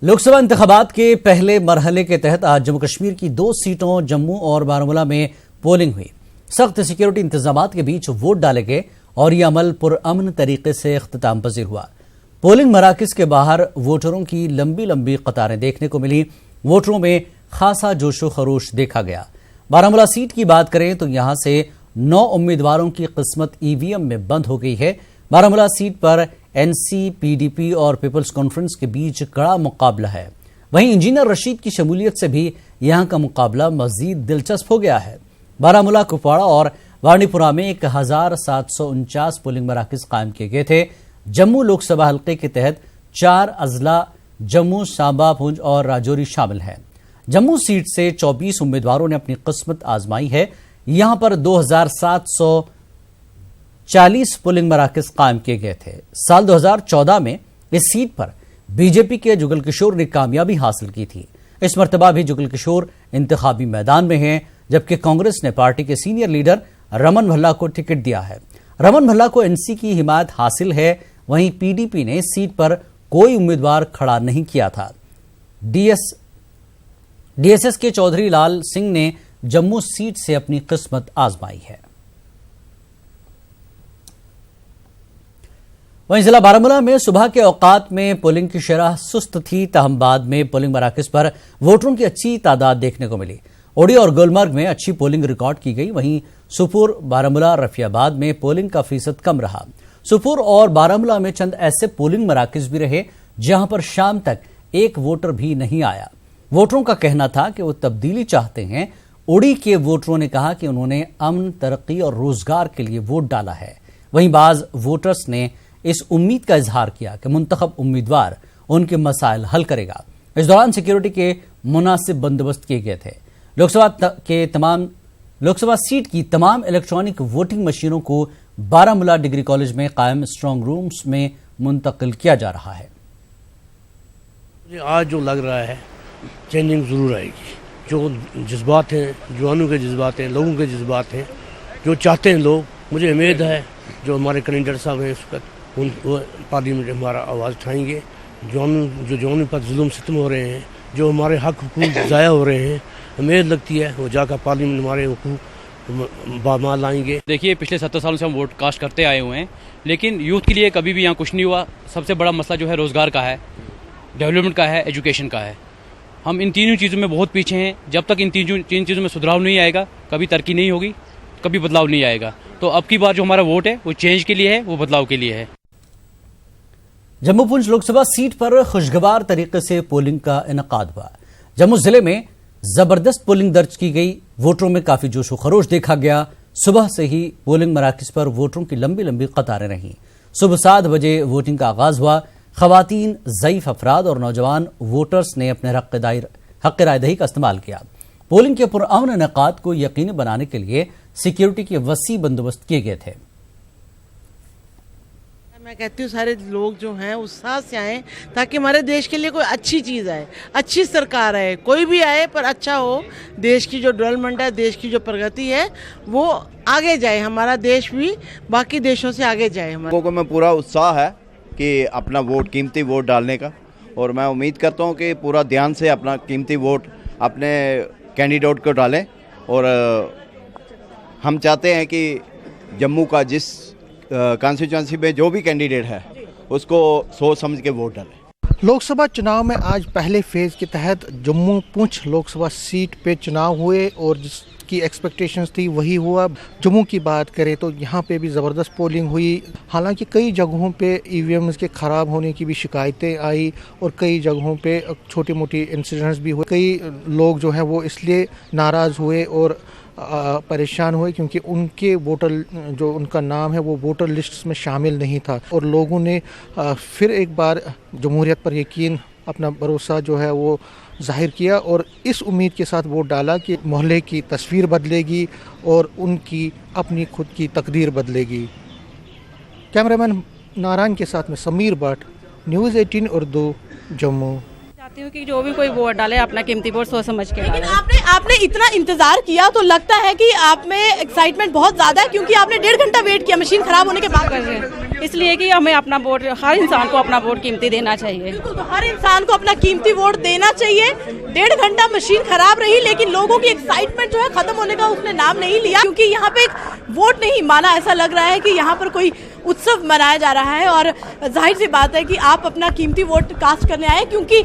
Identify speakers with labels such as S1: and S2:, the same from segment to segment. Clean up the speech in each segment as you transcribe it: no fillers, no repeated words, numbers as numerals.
S1: लोकसभा इंतखाबात के पहले मरहले के तहत आज जम्मू कश्मीर की 2 सीटों जम्मू और बारामूला में पोलिंग हुई। सख्त सिक्योरिटी इंतजामात के बीच वोट डाले गए और यह अमल पुरअमन तरीके से इख्तिताम पजीर हुआ। पोलिंग मराकज के बाहर वोटरों की लंबी लंबी कतारें देखने को मिली। वोटरों में खासा जोशो खरोश देखा गया। बारामूला सीट की बात करें तो यहां से 9 उम्मीदवारों की किस्मत ईवीएम में बंद हो गई है। बारामूला सीट पर एनसी, पीडीपी और पीपल्स कॉन्फ्रेंस के बीच कड़ा मुकाबला है। वहीं इंजीनियर रशीद की शमूलियत से भी यहां का मुकाबला मजीद दिलचस्प हो गया है। बारामूला, कुपवाड़ा और वानीपुरा में 1749 पोलिंग मराकज कायम किए गए थे। जम्मू लोकसभा हल्के के तहत 4 अजला जम्मू, सांबा, पुंछ और राजौरी शामिल हैं। जम्मू सीट से 24 उम्मीदवारों ने अपनी किस्मत आजमाई है। यहां पर 2740 पोलिंग मराकज कायम किए गए थे। साल 2014 में इस सीट पर बीजेपी के जुगल किशोर ने कामयाबी हासिल की थी। इस मर्तबा भी जुगल किशोर इंतखाबी मैदान में हैं, जबकि कांग्रेस ने पार्टी के सीनियर लीडर रमन भल्ला को टिकट दिया है। रमन भल्ला को एनसी की हिमायत हासिल है। वहीं पीडीपी ने इस सीट पर कोई उम्मीदवार खड़ा नहीं किया था। डीएसएस के चौधरी लाल सिंह ने जम्मू सीट से अपनी किस्मत आजमाई है। वहीं जिला बारामूला में सुबह के औकात में पोलिंग की शरह सुस्त थी, ताहम बाद में पोलिंग मराकज पर वोटरों की अच्छी तादाद देखने को मिली। ओडी और गुलमर्ग में अच्छी पोलिंग रिकॉर्ड की गई। वहीं सुपुर, बारामूला, रफियाबाद में पोलिंग का फीसद कम रहा। सुपुर और बारामूला में चंद ऐसे पोलिंग मराकज भी रहे जहां पर शाम तक एक वोटर भी नहीं आया। वोटरों का कहना था कि वो तब्दीली चाहते हैं। ओडी के वोटरों ने कहा कि उन्होंने अमन, तरक्की और रोजगार के लिए वोट डाला है। वहीं बाज वोटर्स ने इस उम्मीद का इजहार किया कि मुंतखब उम्मीदवार उनके मसाइल हल करेगा। इस दौरान सिक्योरिटी के मुनासिब बंदोबस्त किए गए थे। लोकसभा सीट की तमाम इलेक्ट्रॉनिक वोटिंग मशीनों को बारामूला डिग्री कॉलेज में कायम स्ट्रांग रूम्स में मुंतकिल किया जा रहा है।
S2: आज जो लग रहा है चेंजिंग ज़रूर आएगी। जो जज्बात हैं, जवानों के जज्बात हैं, लोगों के जज्बात हैं, जो चाहते हैं लोग, मुझे उम्मीद है जो हमारे कैंडिडेट साहब हैं इस वक्त वो पार्लियामेंट में हमारा आवाज़ उठाएंगे। जवानों पर जुल्म सितम हो रहे हैं, जो हमारे हक हुकूक ज़ाया हो रहे हैं, उम्मीद लगती है वो जाकर पार्लियामेंट हमारे हुकूक बामाल लाएंगे।
S3: देखिए, पिछले 70 सालों से हम वोट कास्ट करते आए हुए हैं, लेकिन यूथ के लिए कभी भी यहाँ कुछ नहीं हुआ। सबसे बड़ा मसला जो है रोज़गार का है, डेवलपमेंट का है, एजुकेशन का है। हम इन तीनों चीज़ों में बहुत पीछे हैं। जब तक इन तीन चीज़ों में सुधार नहीं आएगा, कभी तरक्की नहीं होगी, कभी बदलाव नहीं आएगा। तो अब की बार जो हमारा वोट है वो चेंज के लिए है, वो बदलाव के लिए है।
S1: जम्मू पुंछ लोकसभा सीट पर खुशगवार तरीके से पोलिंग का इनकाद हुआ। जम्मू जिले में जबरदस्त पोलिंग दर्ज की गई। वोटरों में काफी जोशो खरोश देखा गया। सुबह से ही पोलिंग मराकज पर वोटरों की लंबी लंबी कतारें रहीं। सुबह 7 बजे वोटिंग का आगाज हुआ। खवातीन, ज़ईफ अफराद और नौजवान वोटर्स ने अपने हक रायदही का इस्तेमाल किया। पोलिंग के पुरअमन इनकाद को यकीनी बनाने के लिए सिक्योरिटी के वसी बंदोबस्त किए गए थे।
S4: मैं कहती हूँ सारे लोग जो हैं उत्साह से आए ताकि हमारे देश के लिए कोई अच्छी चीज़ आए, अच्छी सरकार आए, कोई भी आए पर अच्छा हो। देश की जो डेवलपमेंट है, देश की जो प्रगति है वो आगे जाए, हमारा देश भी बाकी देशों से आगे जाए। हमारे
S5: लोगों को में पूरा उत्साह है कि अपना वोट, कीमती वोट डालने का, और मैं उम्मीद करता हूँ कि पूरा ध्यान से अपना कीमती वोट अपने कैंडिडेट को डालें। और हम चाहते हैं कि जम्मू का जिस कॉन्स्टिट्यूंसी में जो भी कैंडिडेट है उसको सोच समझ के वोट डालें।
S6: लोकसभा चुनाव में आज पहले फेज़ के तहत जम्मू पुंछ लोकसभा सीट पे चुनाव हुए और जिसकी एक्सपेक्टेशंस थी वही हुआ। जम्मू की बात करें तो यहाँ पे भी ज़बरदस्त पोलिंग हुई। हालांकि कई जगहों पे ईवीएम्स के ख़राब होने की भी शिकायतें आई और कई जगहों पे छोटी मोटी इंसिडेंट्स भी हुए। कई लोग जो हैं वो इसलिए नाराज़ हुए और परेशान हुए क्योंकि उनके वोटर, जो उनका नाम है वो वोटर लिस्ट में शामिल नहीं था। और लोगों ने फिर एक बार जमहूरियत पर यकीन, अपना भरोसा जो है वो जाहिर किया और इस उम्मीद के साथ वोट डाला कि मोहल्ले की तस्वीर बदलेगी और उनकी अपनी खुद की तकदीर बदलेगी। कैमरामैन नारायण के साथ में समीर भट्ट, न्यूज़ 18 उर्दू, जम्मू।
S7: चाहती हूँ कि जो भी कोई वोट डाले अपना कीमती वोट सोच समझ के डाले।
S8: लेकिन आपने इतना इंतजार किया तो लगता है कि आप में एक्साइटमेंट बहुत ज्यादा है, क्योंकि आपने 1.5 घंटा वेट किया मशीन खराब होने के बाद।
S7: इसलिए कि हमें अपना वोट, हर इंसान को अपना वोट कीमती देना चाहिए।
S8: बिल्कुल, तो हर इंसान को अपना कीमती वोट देना चाहिए। 1.5 घंटा मशीन खराब रही, लेकिन लोगों की एक्साइटमेंट जो है खत्म होने का उसने नाम नहीं लिया, क्योंकि यहाँ पे एक वोट नहीं माना, ऐसा लग रहा है कि यहाँ पर कोई उत्सव मनाया जा रहा है। और जाहिर सी बात है कि आप अपना कीमती वोट कास्ट करने आए, क्योंकि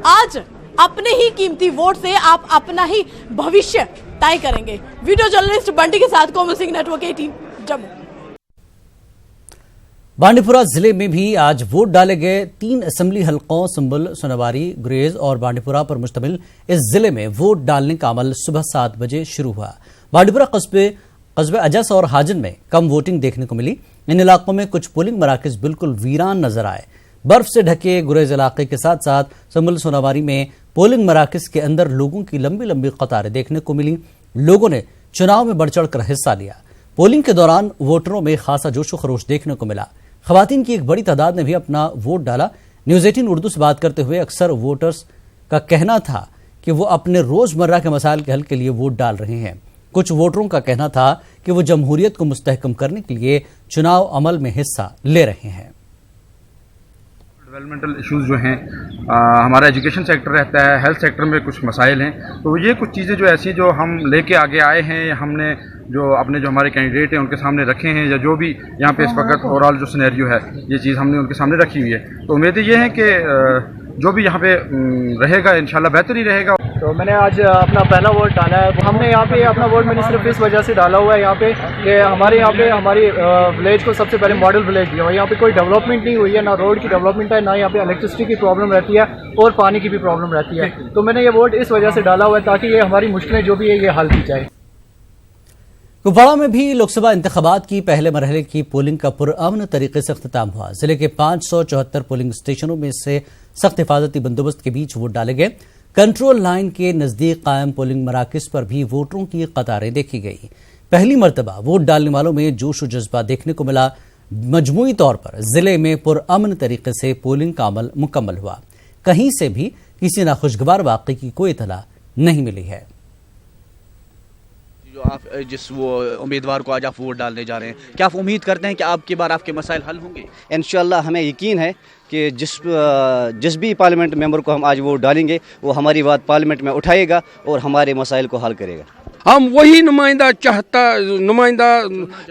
S8: आज अपने ही कीमती वोट से आप अपना ही भविष्य तय करेंगे। वीडियो जर्नलिस्ट बंटी के साथ कोमल सिंह, नेटवर्क 18, जम्मू।
S1: बांडीपुरा जिले में भी आज वोट डाले गए। 3 असेंबली हलकों संबल, सोनावारी, गुरेज और बांडीपुरा पर मुश्तमिल इस जिले में वोट डालने का अमल सुबह 7 बजे शुरू हुआ। बांडीपुरा कस्बे अजस और हाजन में कम वोटिंग देखने को मिली। इन इलाकों में कुछ पोलिंग मराकज बिल्कुल वीरान नजर आए। बर्फ से ढके गुरेज इलाके के साथ साथ संबल, सोनावारी में पोलिंग मराकज के अंदर लोगों की लंबी लंबी कतारें देखने को मिली। लोगों ने चुनाव में बढ़ चढ़कर हिस्सा लिया। पोलिंग के दौरान वोटरों में खासा जोशो खरोश देखने को मिला। खवातीन की एक बड़ी तादाद ने भी अपना वोट डाला। न्यूज़ 18 उर्दू से बात करते हुए अक्सर वोटर्स का कहना था कि वो अपने रोजमर्रा के मसाइल के हल के लिए वोट डाल रहे हैं। कुछ वोटरों का कहना था कि वो जमहूरियत को मुस्तहकम करने के लिए चुनाव अमल में हिस्सा ले रहे हैं।
S9: डेवलपमेंटल इश्यूज जो हैं, हमारा एजुकेशन सेक्टर रहता है, हेल्थ सेक्टर में कुछ मसाइल हैं, तो ये कुछ चीज़ें जो ऐसी जो हम लेके आगे आए हैं, हमने जो अपने जो हमारे कैंडिडेट हैं उनके सामने रखे हैं, या जो भी यहाँ पे इस वक्त ओवरऑल जो सिनेरियो है ये चीज़ हमने उनके सामने रखी हुई है। तो उम्मीद ये है कि जो भी यहाँ पे रहेगा इंशाल्लाह बेहतर ही रहेगा।
S10: तो मैंने आज अपना पहला वोट डाला है। हमने यहाँ पे अपना वोट मैंने सिर्फ इस वजह से डाला हुआ है यहाँ पे कि हमारे यहाँ पे हमारी विलेज को सबसे पहले मॉडल विलेज दिया हुआ है। यहाँ पे कोई डेवलपमेंट नहीं हुई है, ना रोड की डेवलपमेंट है, ना यहाँ पे इलेक्ट्रिसिटी की प्रॉब्लम रहती है और पानी की भी प्रॉब्लम रहती है। तो मैंने ये वोट इस वजह से डाला हुआ है ताकि ये हमारी मुश्किलें जो भी है ये हल की जाए।
S1: कुपवाड़ा में भी लोकसभा इंतखाबात की पहले मरहले की पोलिंग का पुरअमन तरीके से अख्तिताम हुआ। जिले के 574 पोलिंग स्टेशनों में से सख्त हिफाजती बंदोबस्त के बीच वोट डाले गए। कंट्रोल लाइन के नजदीक कायम पोलिंग मराकज पर भी वोटरों की कतारें देखी गई। पहली मरतबा वोट डालने वालों में जोश और जज्बा देखने को मिला। मजमूई तौर पर जिले में पुरअमन तरीके से पोलिंग का अमल मुकम्मल हुआ। कहीं से भी किसी नाखुशगवार वाक़े की कोई इतला नहीं मिली है।
S11: जो आप जिस वो उम्मीदवार को आज आप वोट डालने जा रहे हैं, क्या आप उम्मीद करते हैं कि आपकी बार आपके मसाइल हल होंगे?
S12: इंशाअल्लाह हमें यकीन है कि जिस भी पार्लियामेंट मेंबर को हम आज वोट डालेंगे वो हमारी बात पार्लियामेंट में उठाएगा और हमारे मसाइल को हल करेगा।
S13: हम वही नुमाइंदा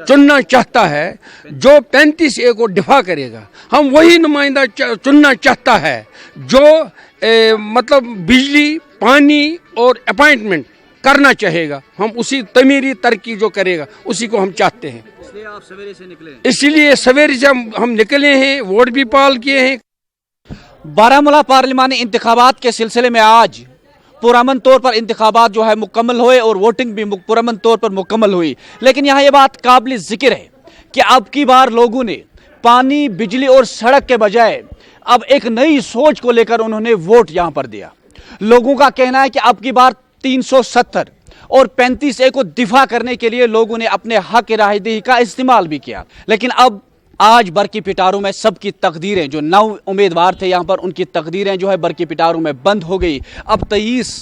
S13: चुनना चाहता है जो 35A को डिफा करेगा। हम वही नुमाइंदा चुनना चाहता है जो मतलब बिजली, पानी और अपॉइंटमेंट करना चाहेगा। हम उसी तमीरी तरक्की जो करेगा उसी को हम चाहते हैं।
S11: इसलिए आप सवेरे से निकले?
S13: इसलिए सवेरे से हम निकले हैं, वोट भी पाल किए हैं।
S11: बारामूला पार्लिमानी इंतखाबात के सिलसिले में आज पुरअमन तौर पर इंतखाबात जो है मुकम्मल हुए और वोटिंग भी पुरअमन तौर पर मुकम्मल हुई। लेकिन यहाँ ये बात काबिल जिक्र है कि अब की बार लोगों ने पानी, बिजली और सड़क के बजाय अब एक नई सोच को लेकर उन्होंने वोट यहाँ पर दिया। लोगों का कहना है कि अब की बार 370 और 35A को दिफा करने के लिए लोगों ने अपने हक राहदही का इस्तेमाल भी किया। लेकिन अब आज बरकी पिटारों में सबकी तकदीरें, जो 9 उम्मीदवार थे यहाँ पर, उनकी तकदीरें जो है बरकी पिटारों में बंद हो गई। अब 23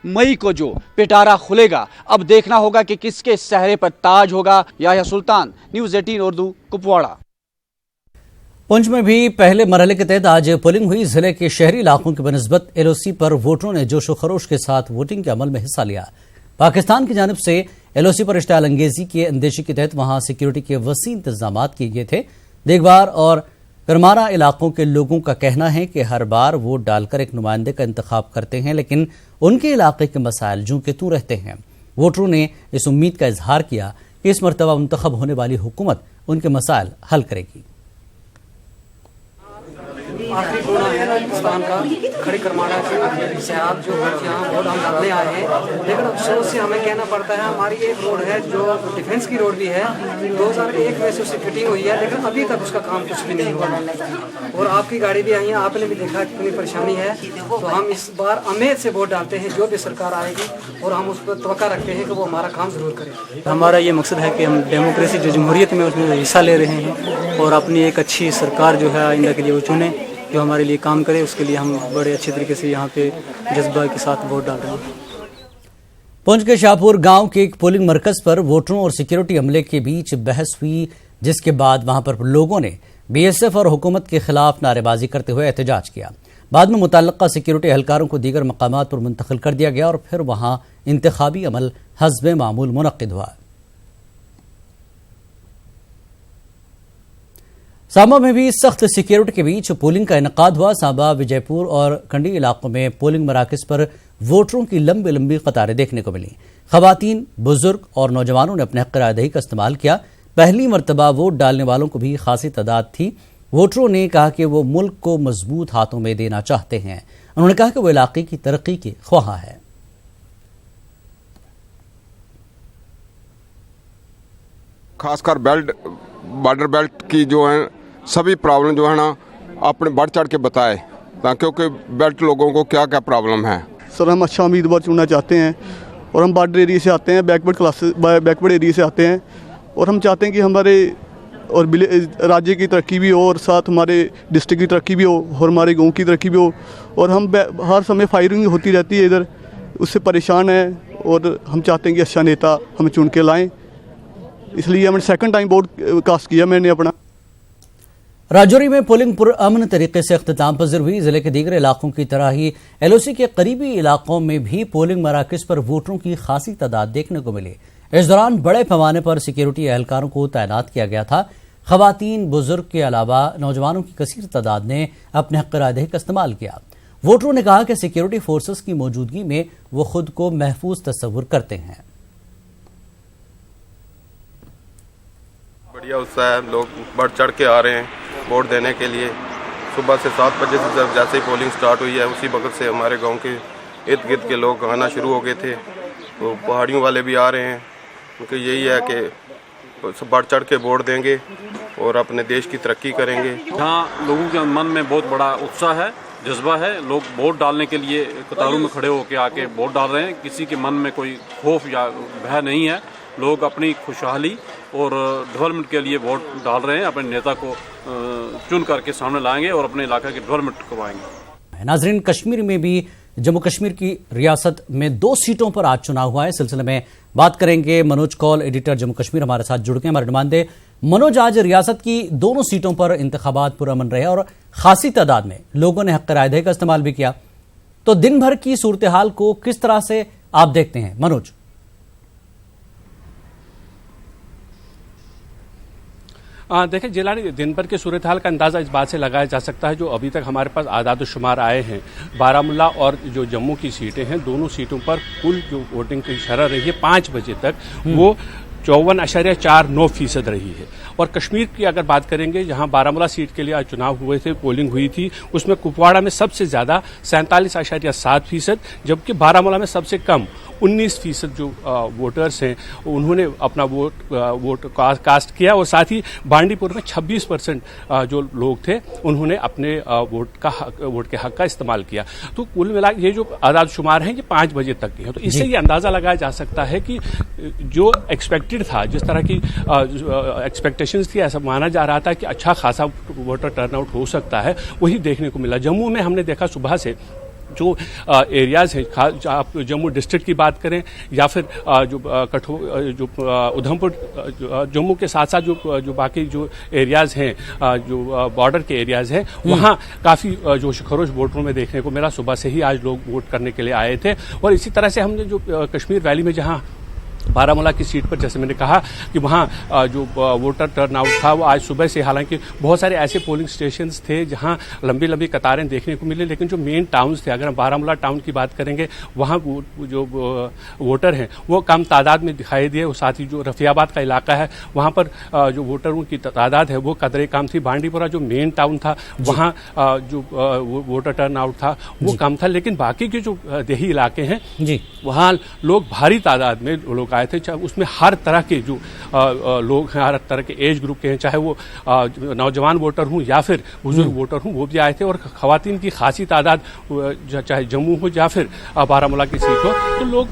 S11: मई को जो पिटारा खुलेगा, अब देखना होगा कि किसके चेहरे पर ताज होगा। याह्या सुल्तान, न्यूज़ 18 उर्दू, कुपवाड़ा।
S1: पुंछ में भी पहले मरहले के तहत आज पोलिंग हुई। जिले के शहरी इलाकों की बनस्बत LOC पर वोटरों ने जोशो खरोश के साथ वोटिंग के अमल में हिस्सा लिया। पाकिस्तान की जानिब से LOC पर इश्तिआल अंगेजी के अंदेशे के तहत वहां सिक्योरिटी के वसी इंतजाम किए गए थे। देगवार और करमारा इलाकों के लोगों का कहना है कि हर बार वोट डालकर एक नुमाइंदे का इंतखाब करते हैं, लेकिन उनके इलाके के मसाइल जूं के तूं रहते हैं। वोटरों ने इस उम्मीद का इजहार किया कि इस मरतबा मुंतखब होने वाली हुकूमत उनके मसाइल हल करेगी।
S14: आखिरी कोना है राजस्थान का, खड़ी करमाड़ा से आप जो यहाँ वोट हम डालने आए हैं। लेकिन अफसोस से हमें कहना पड़ता है, हमारी एक रोड है जो डिफेंस की रोड भी है, 2001 में से उसकी फिटिंग हुई है, लेकिन अभी तक उसका काम कुछ भी नहीं हुआ। और आपकी गाड़ी भी आई है, आपने भी देखा कितनी परेशानी है। तो हम इस बार उम्मीद से वोट डालते हैं जो भी सरकार आएगी, और हम उस पर तवक्का रखते हैं कि वो हमारा काम जरूर करे।
S10: हमारा ये मकसद है कि हम डेमोक्रेसी जो जमहूरियत में उसमें हिस्सा ले रहे हैं और अपनी एक अच्छी सरकार जो है आइंदा के लिए वो चुने, जो हमारे लिए काम करे। उसके लिए हम बड़े अच्छे तरीके से यहाँ पे जज्बा के साथ वोट डाल रहे हैं।
S1: पुंछ के शाहपुर गांव के एक पोलिंग मरकज पर वोटरों और सिक्योरिटी अमले के बीच बहस हुई। जिसके बाद वहां पर लोगों ने BSF और हुकूमत के खिलाफ नारेबाजी करते हुए एहतजाज किया। बाद में मुतल्लका सिक्योरिटी एहलकारों को दीगर मकामात पर मुंतकिल कर दिया गया और फिर वहां इंतखाबी अमल हस्बे मामूल मुनक्किद हुआ। सांबा में भी सख्त सिक्योरिटी के बीच पोलिंग का इनेकाद हुआ। सांबा, विजयपुर और कंडी इलाकों में पोलिंग मराकज पर वोटरों की लंबी लंबी कतारें देखने को मिली। खवातीन, बुजुर्ग और नौजवानों ने अपने हक रायदही का इस्तेमाल किया। पहली मरतबा वोट डालने वालों को भी खासी तादाद थी। वोटरों ने कहा कि वो मुल्क को मजबूत हाथों में देना चाहते हैं। उन्होंने कहा कि वो इलाके की तरक्की के ख्वाह है।
S15: खासकर बॉर्डर बेल्ट की जो है सभी प्रॉब्लम जो है ना अपने बढ़ चढ़ के बताए, क्योंकि बेल्ट लोगों को क्या क्या प्रॉब्लम है।
S16: सर, हम अच्छा उम्मीदवार चुनना चाहते हैं और हम बॉर्डर एरिया से आते हैं, बैकवर्ड एरिया से आते हैं और हम चाहते हैं कि हमारे और राज्य की तरक्की भी हो और साथ हमारे डिस्ट्रिक्ट की तरक्की भी हो और हमारे गांव की तरक्की भी हो। और हम हर समय फायरिंग होती रहती है इधर, उससे परेशान है और हम चाहते हैं कि अच्छा नेता हमें चुन के लाएं। इसलिए हमने सेकंड टाइम वोट कास्ट किया मैंने अपना।
S1: राजौरी में पोलिंग पुरअमन तरीके से अख्तिताम पज़ीर हुई। जिले के दीगर इलाकों की तरह ही LOC के करीबी इलाकों में भी पोलिंग मराकज पर वोटरों की खासी तादाद देखने को मिली। इस दौरान बड़े पैमाने पर सिक्योरिटी एहलकारों को तैनात किया गया था। खवातीन, बुजुर्ग के अलावा नौजवानों की कसीर तादाद ने अपने हक रायदही का इस्तेमाल किया। वोटरों ने कहा कि सिक्योरिटी फोर्सेस की मौजूदगी में वो खुद को महफूज तस्वुर करते हैं।
S17: बढ़िया उत्साह है, लोग बढ़ चढ़ के आ रहे हैं वोट देने के लिए। सुबह से 7 बजे से जैसे ही पोलिंग स्टार्ट हुई है उसी वक्त से हमारे गांव के इर्द गिर्द के लोग आना शुरू हो गए थे। तो पहाड़ियों वाले भी आ रहे हैं, क्योंकि यही है कि बढ़ चढ़ के वोट देंगे और अपने देश की तरक्की करेंगे।
S18: यहाँ लोगों के मन में बहुत बड़ा उत्साह है, जज्बा है। लोग वोट डालने के लिए कतारों में खड़े होकर आके वोट डाल रहे हैं। किसी के मन में कोई खौफ या भय नहीं है। लोग अपनी खुशहाली और डेवलपमेंट के लिए वोट डाल रहे हैं। अपने नेता को चुन करके सामने लाएंगे और अपने इलाके की डेवलपमेंट करवाएंगे।
S1: नाजरीन, कश्मीर में भी जम्मू कश्मीर की रियासत में 2 सीटों पर आज चुनाव हुआ है। इस सिलसिले में बात करेंगे। मनोज कौल, एडिटर जम्मू कश्मीर, हमारे साथ जुड़ गए। हमारे नुमाइंदे मनोज, आज रियासत की दोनों सीटों पर इंतखाबात पुरअमन रहे और खासी तादाद में लोगों ने हक रायदही का इस्तेमाल भी किया। तो दिन भर की सूरत हाल को किस तरह से आप देखते हैं मनोज?
S19: देखिए जिलानी, दिन भर के सूरत हाल का अंदाज़ा इस बात से लगाया जा सकता है जो अभी तक हमारे पास आदाद शुमार आए हैं। बारामूला और जो जम्मू की सीटें हैं, दोनों सीटों पर कुल जो वोटिंग की शरह रही है 5 बजे तक वो 54.49% रही है। और कश्मीर की अगर बात करेंगे, जहां बारामूला सीट के लिए आज चुनाव हुए थे, पोलिंग हुई थी, उसमें कुपवाड़ा में सबसे ज़्यादा 47.7%, जबकि बारामूला में सबसे कम 19% जो वोटर्स हैं उन्होंने अपना वोट कास्ट किया। और साथ ही बांडीपुर में 26% जो लोग थे उन्होंने अपने वोट के हक का इस्तेमाल किया। तो कुल मिला ये जो आदाद शुमार हैं ये 5 बजे तक की है। तो इससे ये अंदाज़ा लगाया जा सकता है कि जो एक्सपेक्टेड था, जिस तरह की एक्सपेक्टेशंस थी, ऐसा माना जा रहा था कि अच्छा खासा वोटर टर्नआउट हो सकता है, वही देखने को मिला। जम्मू में हमने देखा सुबह से जो एरियाज़ हैं, आप जम्मू डिस्ट्रिक्ट की बात करें या फिर जो उधमपुर, जम्मू के साथ साथ जो बाकी जो एरियाज़ हैं, जो बॉर्डर के एरियाज़ हैं, वहाँ काफ़ी जोश खरोश वोटरों में देखने को मिला। सुबह से ही आज लोग वोट करने के लिए आए थे। और इसी तरह से हमने जो कश्मीर वैली में जहाँ बारामूला की सीट पर, जैसे मैंने कहा कि वहाँ जो वोटर टर्नआउट था वो आज सुबह से, हालांकि बहुत सारे ऐसे पोलिंग स्टेशंस थे जहाँ लंबी लंबी कतारें देखने को मिली, लेकिन जो मेन टाउन्स थे, अगर हम बारामूला टाउन की बात करेंगे, वहाँ जो वोटर हैं वो कम तादाद में दिखाई दिए। और साथ ही जो रफियाबाद का इलाका है वहाँ पर जो वोटरों की तादाद है वो कदरे कम थी। बांडीपुरा जो मेन टाउन था वहाँ जो वोटर टर्नआउट था वो कम था। लेकिन बाकी के जो देही इलाके हैं वहाँ लोग भारी तादाद में लोग आए थे। उसमें हर तरह के जो लोग हैं, हर तरह के एज ग्रुप के हैं, चाहे वो नौजवान वोटर हों या फिर बुजुर्ग वोटर हों, वो भी आए थे। और खवातीन की खासी तादाद, चाहे जम्मू हो या फिर बारामूला की सीट हो, तो लोग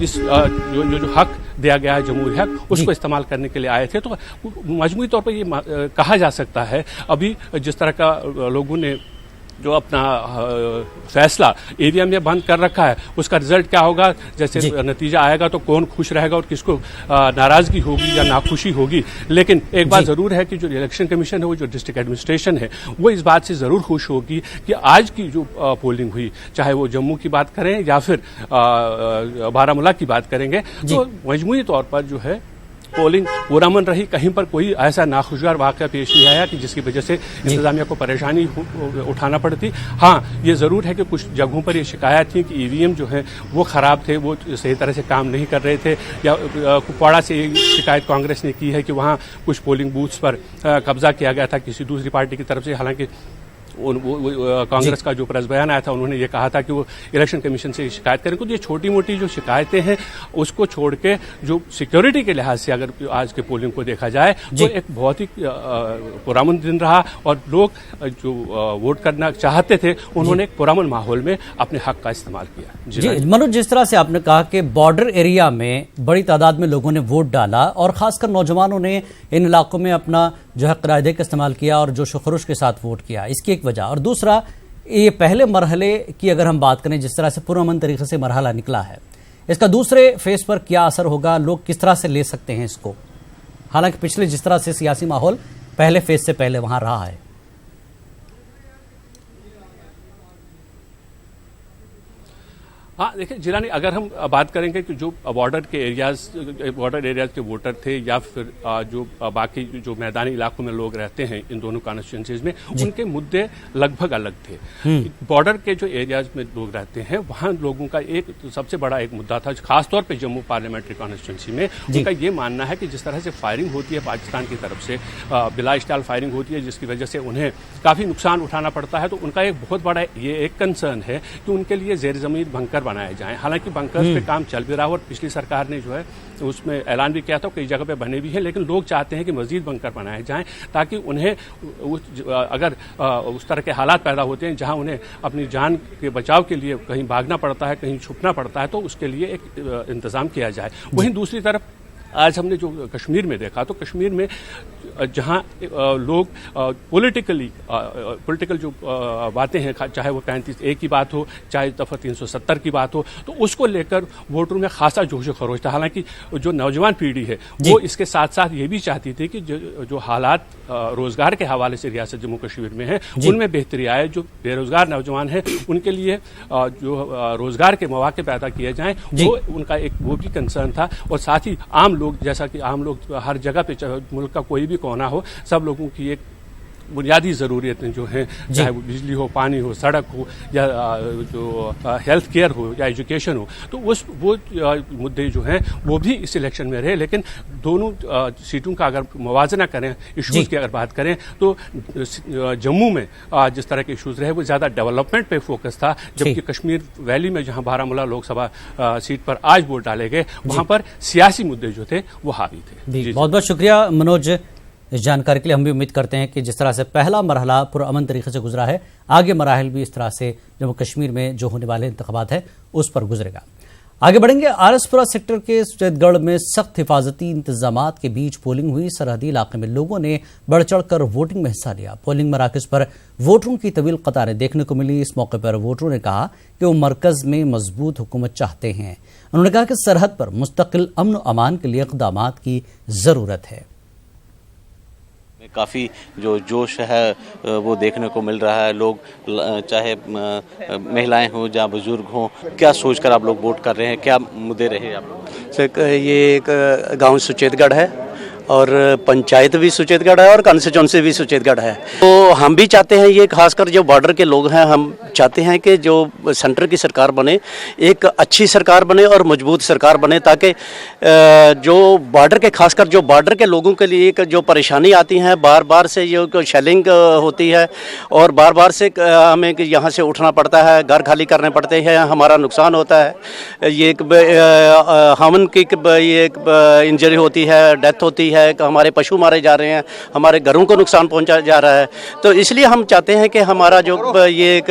S19: इस जो हक दिया गया है, जमहूरी हक, उसको इस्तेमाल करने के लिए आए थे। तो मजमूई तौर पर ये कहा जा सकता है, अभी जिस तरह का लोगों ने जो अपना फैसला ईवीएम में बंद कर रखा है, उसका रिजल्ट क्या होगा, जैसे नतीजा आएगा तो कौन खुश रहेगा और किसको नाराजगी होगी या नाखुशी होगी। लेकिन एक बात जरूर है कि जो इलेक्शन कमीशन है, वो जो डिस्ट्रिक्ट एडमिनिस्ट्रेशन है, वो इस बात से जरूर खुश होगी कि आज की जो पोलिंग हुई, चाहे वो जम्मू की बात करें या फिर बारामूला की बात करेंगे, तो मजमूई तौर पर जो है पोलिंग पुरअमन रही। कहीं पर कोई ऐसा नाखुशगवार वाक़या पेश नहीं आया कि जिसकी वजह से इंतजामिया को परेशानी उठाना पड़ती। हाँ, ये ज़रूर है कि कुछ जगहों पर ये शिकायत थी कि ईवीएम जो है वो ख़राब थे, वो सही तरह से काम नहीं कर रहे थे, या कुपवाड़ा से शिकायत कांग्रेस ने की है कि वहाँ कुछ पोलिंग बूथ्स पर कब्जा किया गया था किसी दूसरी पार्टी की तरफ से। हालांकि कांग्रेस का जो प्रेस बयान आया था, उन्होंने ये कहा था कि वो इलेक्शन कमीशन से शिकायत करें। कुछ ये छोटी मोटी जो शिकायतें हैं उसको छोड़ के जो सिक्योरिटी के लिहाज से अगर आज के पोलिंग को देखा जाए तो एक बहुत ही पुरअमन दिन रहा और लोग जो वोट करना चाहते थे उन्होंने एक पुरअमन माहौल में अपने हक का इस्तेमाल किया।
S1: जी मनोज, जिस तरह से आपने कहा कि बॉर्डर एरिया में बड़ी तादाद में लोगों ने वोट डाला और खासकर नौजवानों ने इन इलाकों में अपना जो है क़रायदे का इस्तेमाल किया और जोश खरोश के साथ वोट किया, इसकी एक वजह। और दूसरा, ये पहले मरहले की अगर हम बात करें, जिस तरह से पुरअमन तरीके से मरहला निकला है, इसका दूसरे फेज पर क्या असर होगा, लोग किस तरह से ले सकते हैं इसको? हालांकि पिछले जिस तरह से सियासी माहौल पहले फेज से पहले वहां रहा है।
S19: हाँ देखिए जिलानी, अगर हम बात करेंगे कि जो बॉर्डर एरियाज के वोटर थे या फिर जो बाकी जो मैदानी इलाकों में लोग रहते हैं इन दोनों कॉन्स्टिट्यूंसीज में, उनके मुद्दे लगभग अलग थे। बॉर्डर के जो एरियाज में लोग रहते हैं वहाँ लोगों का एक सबसे बड़ा एक मुद्दा था, खासतौर पर जम्मू पार्लियामेंट्री कॉन्स्टिट्यूंसी में उनका ये मानना है कि जिस तरह से फायरिंग होती है पाकिस्तान की तरफ से, बिला स्टाइल फायरिंग होती है जिसकी वजह से उन्हें काफ़ी नुकसान उठाना पड़ता है, तो उनका एक बहुत बड़ा ये एक कंसर्न है कि उनके लिए ज़ेर ज़मीन बंकर बनाए जाएं। हालांकि बंकर्स पे काम चल भी रहा है और पिछली सरकार ने जो है उसमें ऐलान भी किया था, कई जगह पे बने भी हैं, लेकिन लोग चाहते हैं कि मजीद बंकर बनाए जाएं ताकि उन्हें अगर उस तरह के हालात पैदा होते हैं जहां उन्हें अपनी जान के बचाव के लिए कहीं भागना पड़ता है, कहीं छुपना पड़ता है, तो उसके लिए एक इंतजाम किया जाए। वहीं दूसरी तरफ आज हमने जो कश्मीर में देखा, तो कश्मीर में जहां लोग पॉलिटिकल जो बातें हैं, चाहे वो 35A की बात हो, चाहे दफ़ा 370 की बात हो, तो उसको लेकर वोटरों में खासा जोश खरोश था। हालांकि जो नौजवान पीढ़ी है वो इसके साथ साथ ये भी चाहती थी कि जो हालात रोजगार के हवाले से रियासत जम्मू कश्मीर में है उनमें बेहतरी आए, जो बेरोजगार नौजवान हैं उनके लिए जो रोजगार के मौके पैदा किए जाएं, वो उनका एक वो भी कंसर्न था। और साथ ही आम लोग, जैसा कि आम लोग हर जगह पे, मुल्क का कोई भी कोना हो, सब लोगों की एक बुनियादी ज़रूरियतें जो हैं, चाहे वो बिजली हो, पानी हो, सड़क हो, या जो हेल्थ केयर हो या एजुकेशन हो, तो वो मुद्दे जो हैं वो भी इस इलेक्शन में रहे। लेकिन दोनों सीटों का अगर मुवाजना करें, इशूज़ की अगर बात करें, तो जम्मू में जिस तरह के इशूज़ रहे वो ज़्यादा डेवलपमेंट पे फोकस था, जबकि कश्मीर वैली में जहाँ बारामूला लोकसभा सीट पर आज वोट डाले गए, वहाँ पर सियासी मुद्दे जो थे वो हावी थे।
S1: बहुत बहुत शुक्रिया मनोज इस जानकारी के लिए। हम भी उम्मीद करते हैं कि जिस तरह से पहला मरहला पुरअमन तरीके से गुजरा है, आगे मराहल भी इस तरह से जम्मू कश्मीर में जो होने वाले इंतखाबात है उस पर गुजरेगा। आगे बढ़ेंगे। आरएसपुरा सेक्टर के सुचेतगढ़ में सख्त हिफाजती इंतजामात के बीच पोलिंग हुई। सरहदी इलाके में लोगों ने बढ़ चढ़कर वोटिंग में हिस्सा लिया। पोलिंग मराकज पर वोटरों की तवील कतारें देखने को मिली। इस मौके पर वोटरों ने कहा कि वो मरकज में मजबूत हुकूमत चाहते हैं। उन्होंने कहा कि सरहद पर मुस्तकिल अमन और अमान के लिए इक़दामात की जरूरत है।
S20: काफ़ी जो जोश है वो देखने को मिल रहा है। लोग चाहे महिलाएं हों या बुजुर्ग हों, क्या सोचकर आप लोग वोट कर रहे हैं, क्या मुद्दे रहे आप लोग?
S21: सर ये एक गांव सुचेतगढ़ है और पंचायत भी सुचेतगढ़ है और कॉन्स्टिट्यूंसी भी सुचेतगढ़ है। तो हम भी चाहते हैं, ये खासकर जो बॉर्डर के लोग हैं, हम चाहते हैं कि जो सेंटर की सरकार बने, एक अच्छी सरकार बने और मजबूत सरकार बने, ताकि जो बॉर्डर के, खासकर जो बॉर्डर के लोगों के लिए एक जो परेशानी आती है, बार बार से ये शेलिंग होती है और बार बार से हमें यहाँ से उठना पड़ता है, घर खाली करने पड़ते हैं, हमारा नुकसान होता है। ये एक हमन की एक इंजरी होती है, डेथ होती है, हमारे पशु मारे जा रहे हैं, हमारे घरों को नुकसान पहुंचा जा रहा है। तो इसलिए हम चाहते हैं कि हमारा जो ये एक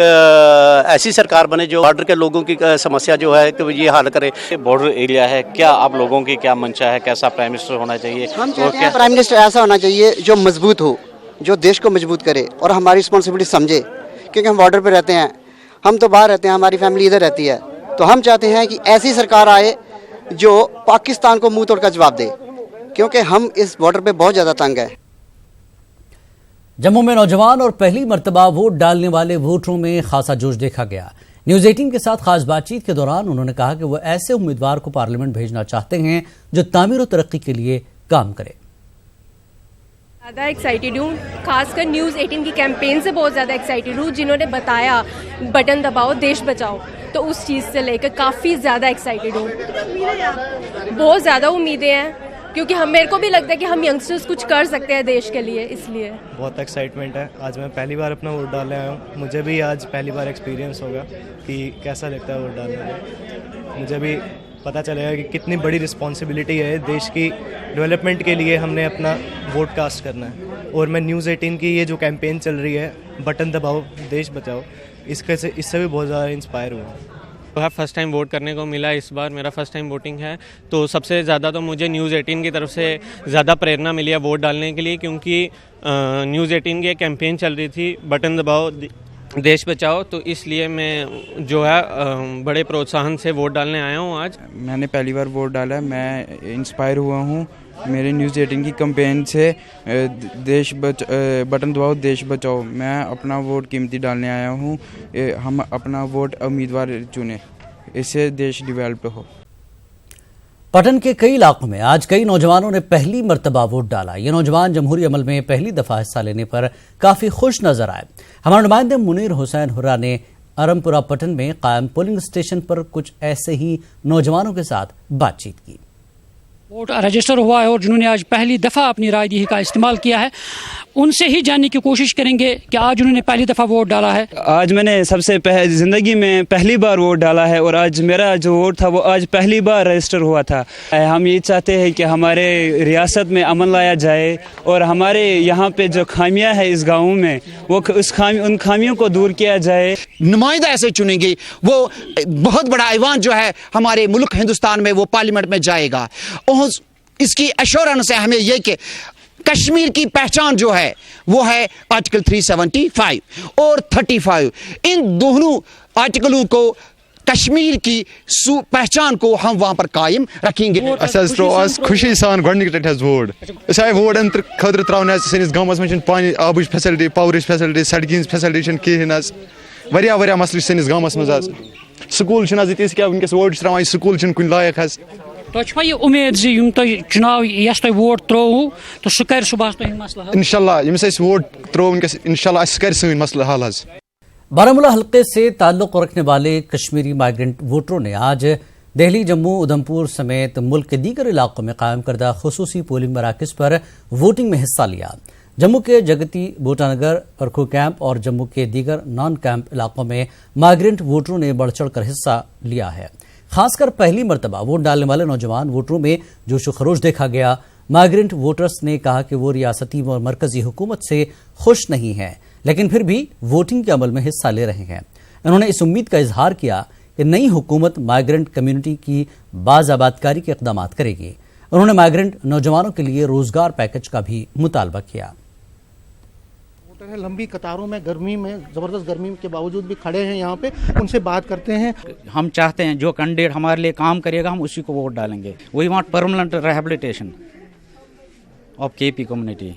S21: ऐसी सरकार बने जो बॉर्डर के लोगों की समस्या जो है कि ये हल करे।
S20: बॉर्डर एरिया है, क्या आप लोगों की क्या मंशा है, कैसा प्राइम मिनिस्टर होना चाहिए?
S22: हम चाहते हैं प्राइम मिनिस्टर ऐसा होना चाहिए जो मजबूत हो, जो देश को मजबूत करे और हमारी रिस्पॉन्सिबिलिटी समझे,
S2: क्योंकि हम बॉर्डर पर रहते हैं, हम तो बाहर रहते हैं, हमारी फैमिली इधर रहती है। तो हम चाहते हैं कि ऐसी सरकार आए जो पाकिस्तान को मुंह तोड़ का जवाब दे, क्योंकि हम इस बॉर्डर पे बहुत ज़्यादा तंग है।
S1: जम्मू में नौजवान और पहली मर्तबा वोट डालने वाले वोटरों में खासा जोश देखा गया। न्यूज 18 के साथ खास बातचीत के दौरान उन्होंने कहा कि वो ऐसे उम्मीदवार को पार्लियामेंट भेजना चाहते हैं जो तामीर और तरक्की के लिए काम करे।
S22: ज़्यादा एक्साइटेड हूँ, खासकर न्यूज़ 18 की कैंपेन से बहुत ज़्यादा एक्साइटेड हूँ, जिन्होंने बताया बटन दबाओ देश बचाओ, तो उस चीज़ से लेकर काफ़ी ज़्यादा एक्साइटेड हूँ। बहुत ज़्यादा उम्मीदें हैं, क्योंकि मेरे को भी लगता है कि हम यंगस्टर्स कुछ कर सकते हैं देश के लिए, इसलिए
S23: बहुत एक्साइटमेंट है। आज मैं पहली बार अपना वोट डालने आया हूँ, मुझे भी आज पहली बार एक्सपीरियंस होगा कि कैसा लगता है वोट डालने में। मुझे भी पता चलेगा कि कितनी बड़ी रिस्पॉन्सिबिलिटी है देश की डेवलपमेंट के लिए, हमने अपना वोट कास्ट करना है। और मैं न्यूज़ 18 की ये जो कैंपेन चल रही है बटन दबाओ देश बचाओ, इससे भी बहुत ज़्यादा इंस्पायर हुआ।
S24: फर्स्ट टाइम वोट करने को मिला, इस बार मेरा फर्स्ट टाइम वोटिंग है, तो सबसे ज़्यादा तो मुझे न्यूज़ 18 की तरफ से ज़्यादा प्रेरणा मिली है वोट डालने के लिए, क्योंकि न्यूज़ 18 की कैंपेन चल रही थी बटन दबाओ देश बचाओ, तो इसलिए मैं जो है बड़े प्रोत्साहन से वोट डालने आया हूँ। आज
S25: मैंने पहली बार वोट डाला, मैं इंस्पायर हुआ हूँ मेरे न्यूज़ 18 की कैंपेन से। बटन दबाओ देश बचाओ, मैं अपना वोट कीमती डालने आया हूँ। हम अपना वोट उम्मीदवार चुने, इससे देश डेवलप हो।
S1: पटन के कई इलाकों में आज कई नौजवानों ने पहली मर्तबा वोट डाला। ये नौजवान जमहूरी अमल में पहली दफा हिस्सा लेने पर काफी खुश नजर आए। हमारे नुमाइंदे मुनीर हुसैन हुर्रा ने अरमपुरा पटन में कायम पोलिंग स्टेशन पर कुछ ऐसे ही नौजवानों के साथ बातचीत की।
S26: वोट रजिस्टर हुआ है और जिन्होंने आज पहली दफ़ा अपनी राय दही का इस्तेमाल किया है, उनसे ही जानने की कोशिश करेंगे कि आज उन्होंने पहली दफ़ा वोट डाला है।
S27: आज मैंने ज़िंदगी में पहली बार वोट डाला है और आज मेरा जो वोट था वो आज पहली बार रजिस्टर हुआ था। हम ये चाहते हैं कि हमारे रियासत में अमन लाया जाए और हमारे यहाँ पे जो खामियाँ है इस गाँव में वो उन खामियों को दूर किया जाए।
S28: नुमाइंदा ऐसे चुनेंगे, वो बहुत बड़ा ऐवान जो है हमारे मुल्क हिंदुस्तान में वो पार्लियामेंट में जाएगा। इसकी एश्योरेंस है हमें ये कि कश्मीर की पहचान जो है वो है आर्टिकल 375 और 35। इन दोनों आर्टिकलों को कश्मीर की पहचान को हम वहां पर कायम रखेंगे।
S29: खुशी सान वोट वोट अंतर खतर त्रावन सैनिस गांवस में पानी आबुच फैसिलिटी पावरच फैसिलिटी सड़क फैसिलिटी कहें वारिया मसले सैनिस गांवस मज स्कूल क्या वनकस वोट त्रावान स्कूल कुन लायक
S26: तो ये उम्मीद चुनाव यस तुम वोट त्रो तो सह कर सुबह मसला हल
S29: इंशाल्लाह यमिस वोट त्रो इंशाल्लाह कर सन मसला हल।
S1: बारामूला हल्के से ताल्लुक रखने वाले कश्मीरी माइग्रेंट वोटरों ने आज दिल्ली, जम्मू, उधमपुर समेत मुल्क के दीगर इलाकों में कायम करदा खुसूसी पोलिंग मराकज पर वोटिंग में हिस्सा लिया। जम्मू के जगती, बूटानगर, परखू कैंप और जम्मू के दीगर नॉन कैंप इलाकों में माइग्रेंट वोटरों ने बढ़ चढ़ कर हिस्सा लिया है। खासकर पहली मर्तबा वोट डालने वाले नौजवान वोटरों में जोश व खरोश देखा गया। माइग्रेंट वोटर्स ने कहा कि वो रियासती और मरकजी हुकूमत से खुश नहीं है, लेकिन फिर भी वोटिंग के अमल में हिस्सा ले रहे हैं। उन्होंने इस उम्मीद का इजहार किया कि नई हुकूमत माइग्रेंट कम्युनिटी की बाज़ाबादकारी के इक़दाम करेगी। उन्होंने माइग्रेंट नौजवानों के लिए रोजगार पैकेज का भी मुतालबा किया।
S6: लंबी कतारों में गर्मी में जबरदस्त गर्मी के बावजूद भी खड़े हैं यहाँ पे, उनसे बात करते हैं।
S30: हम चाहते हैं जो कैंडिडेट हमारे लिए काम करेगा हम उसी को वोट डालेंगे। We want permanent rehabilitation of KP community.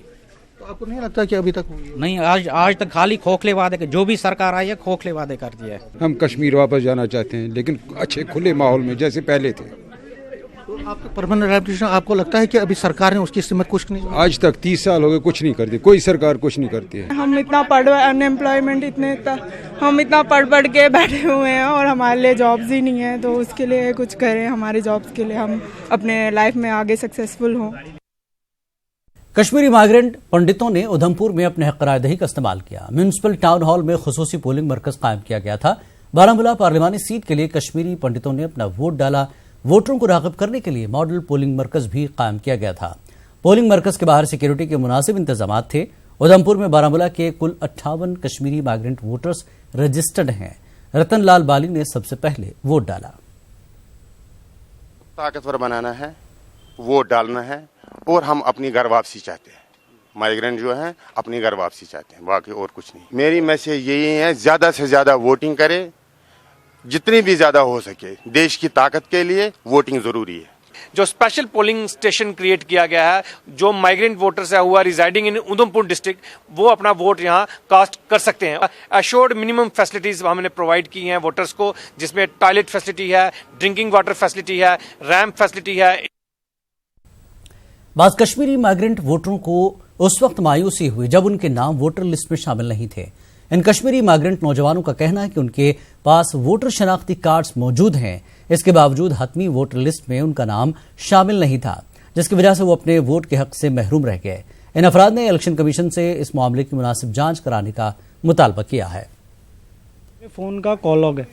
S6: तो आपको नहीं लगता कि अभी तक
S30: नहीं, आज तक खाली खोखले वादे, जो भी सरकार आई है खोखले वादे करती है।
S31: हम कश्मीर वापस जाना चाहते हैं, लेकिन अच्छे खुले माहौल में जैसे पहले थे।
S6: तो आपको परमानेंट रिहैबिलिटेशन आपको लगता है कि अभी सरकार ने उसकी सिमत कुछ नहीं?
S31: आज तक 30 साल हो गए कुछ नहीं करती, कोई सरकार कुछ नहीं करती है।
S32: हम इतना अनएम्प्लॉयमेंट हम इतना पढ़ के बैठे हुए हैं और हमारे लिए जॉब्स ही नहीं है, तो उसके लिए कुछ करें, हमारे जॉब्स के लिए हम अपने लाइफ में आगे सक्सेसफुल हों।
S1: कश्मीरी माइग्रेंट पंडितों ने उधमपुर में अपने हक राय-दही का इस्तेमाल किया। म्यूनिसिपल टाउन हॉल में खुसूसी पोलिंग मरकज कायम किया गया था। बारामूला पार्लिमानी सीट के लिए कश्मीरी पंडितों ने अपना वोट डाला। वोटरों को राग़िब करने के लिए मॉडल पोलिंग मरकज भी कायम किया गया था। पोलिंग मरकज के बाहर सिक्योरिटी के मुनासिब इंतजाम थे। उधमपुर में बारामूला के कुल 58 कश्मीरी माइग्रेंट वोटर्स रजिस्टर्ड हैं। रतन लाल बाली ने सबसे पहले वोट डाला।
S33: ताकतवर बनाना है, वोट डालना है और हम अपनी घर वापसी चाहते हैं।
S3: माइग्रेंट जो हैं अपनी घर वापसी चाहते हैं, बाकी और कुछ नहीं। मेरी मैसेज यही है, ज़्यादा से ज़्यादा वोटिंग करें, जितनी भी ज़्यादा हो सके। देश की ताकत के लिए वोटिंग ज़रूरी है।
S4: जो स्पेशल पोलिंग स्टेशन क्रिएट किया गया है, जो माइग्रेंट वोटर्स है हुआ रिजाइडिंग इन उधमपुर डिस्ट्रिक्ट, वो अपना वोट यहाँ कास्ट कर सकते हैं। एश्योर्ड मिनिमम फैसिलिटीज हमने प्रोवाइड की हैं वोटर्स को, जिसमें टॉयलेट फैसिलिटी है, ड्रिंकिंग वाटर फैसिलिटी है, रैंप फैसिलिटी है।
S1: बाज़ कश्मीरी माइग्रेंट वोटरों को उस वक्त मायूसी हुई जब उनके नाम वोटर लिस्ट में शामिल नहीं थे। इन कश्मीरी माइग्रेंट नौजवानों का कहना है कि उनके पास वोटर शनाख्ती कार्ड्स मौजूद हैं, इसके बावजूद हतमी वोटर लिस्ट में उनका नाम शामिल नहीं था, जिसकी वजह से वो अपने वोट के हक से महरूम रह गए। इन अफराद ने इलेक्शन कमीशन से इस मामले की मुनासिब जांच कराने का मुतालबा किया है।
S5: फोन का कॉल लॉग है,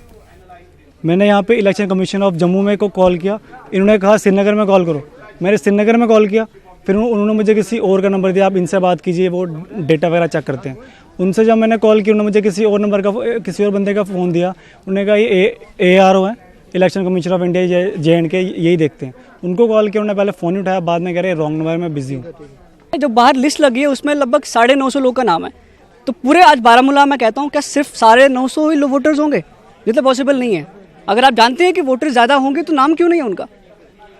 S5: मैंने यहाँ पे इलेक्शन कमीशन ऑफ जम्मू में को कॉल किया, इन्होंने कहा श्रीनगर में कॉल करो। मैंने श्रीनगर में कॉल किया, फिर उन्होंने मुझे किसी और का नंबर दिया, आप इनसे बात कीजिए, वो डेटा वगैरह चेक करते हैं। उनसे जब मैंने कॉल किया, उन्होंने मुझे किसी और नंबर का, किसी और बंदे का फ़ोन दिया। उन्होंने कहा ये ARO है, election commission of India JNK, यही देखते हैं। उनको कॉल किया, उन्होंने पहले फ़ोन ही उठाया, बाद में कह रहे रॉन्ग नंबर में बिजी हूँ।
S7: जो बाहर लिस्ट लगी है उसमें लगभग 950 लोग का नाम है, तो पूरे आज बारामूला में कहता हूँ क्या सिर्फ 950 ही वोटर्स होंगे? ये तो पॉसिबल नहीं है। अगर आप जानते हैं कि वोटर ज़्यादा होंगे तो नाम क्यों नहीं है उनका?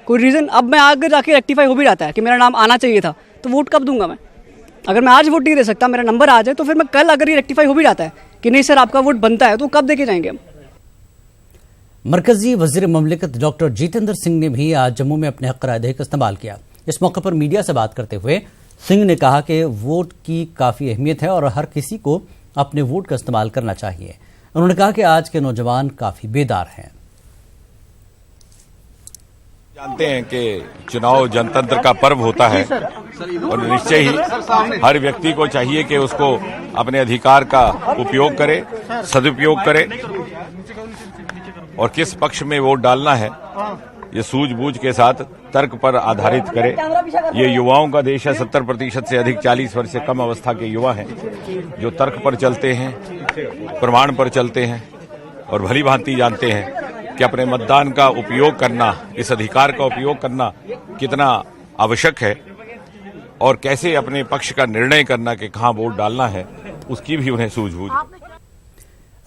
S7: कोई रीज़न? अब मैं आगे जाके रेक्टिफाई हो भी जाता है कि मेरा नाम आना चाहिए था, तो वोट कब दूंगा मैं? अगर मैं आज वोट नहीं दे सकता, मेरा नंबर आ जाए, तो फिर मैं कल अगर ये रेक्टिफाई हो भी जाता है कि नहीं सर आपका वोट बनता है, तो कब देके जाएंगे हम?
S1: मरकजी वजीर ममलिकत डॉक्टर जितेंद्र सिंह ने भी आज जम्मू में अपने हक राय का इस्तेमाल किया। इस मौके पर मीडिया से बात करते हुए सिंह ने कहा कि वोट की काफ़ी अहमियत है और हर किसी को अपने वोट का इस्तेमाल करना चाहिए। उन्होंने कहा कि आज के नौजवान काफ़ी बेदार हैं।
S8: जानते हैं कि चुनाव जनतंत्र का पर्व होता है और निश्चय ही हर व्यक्ति को चाहिए कि उसको अपने अधिकार का उपयोग करे, सदुपयोग करे और किस पक्ष में वोट डालना है ये सूझबूझ के साथ तर्क पर आधारित करे। ये युवाओं का देश है, 70% से अधिक 40 वर्ष से कम अवस्था के युवा हैं जो तर्क पर चलते हैं, प्रमाण पर चलते हैं और भली भांति जानते हैं कि अपने मतदान का उपयोग करना, इस अधिकार का उपयोग करना कितना आवश्यक है और कैसे अपने पक्ष का निर्णय करना कि कहां वोट डालना है, उसकी भी उन्हें सूझबूझ।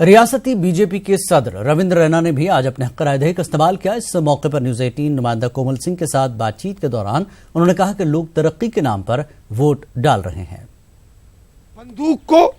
S1: रियासती बीजेपी के सदर रविंद्र रैना ने भी आज अपने हक राय का इस्तेमाल किया। इस मौके पर न्यूज 18 नुमाइंदा कोमल सिंह के साथ बातचीत के दौरान उन्होंने कहा कि लोग तरक्की के नाम पर वोट डाल रहे हैं।
S9: बंदूक को,